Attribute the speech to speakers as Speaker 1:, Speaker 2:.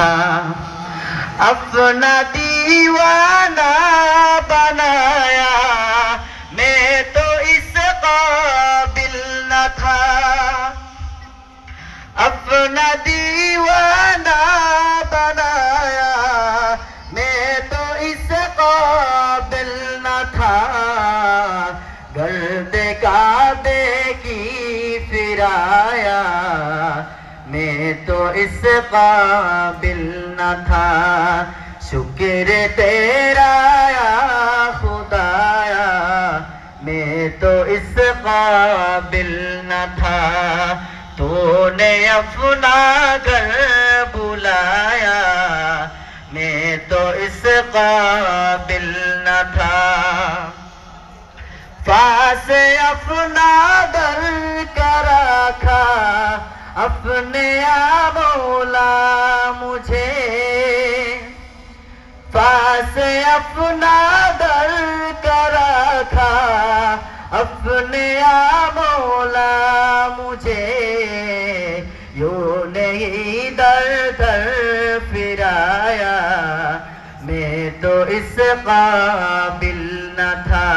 Speaker 1: था, अपना दीवाना बनाया, मैं तो इस काबिल न था। अपना दीवाना बनाया, मैं तो इस काबिल न था। गर्द काबे की फिराया, मैं तो इस काबिल न था। शुक्र तेरा या खुदाया, मैं तो इस काबिल न था। तूने अपना घर बुलाया, मैं तो इस काबिल न था। पास अपना दर का रखा, अपने आ मौला मुझे। पास अपना दर का रखा, अपने आ मौला मुझे। यूं नहीं दर दर फिराया, मैं तो इस काबिल न था।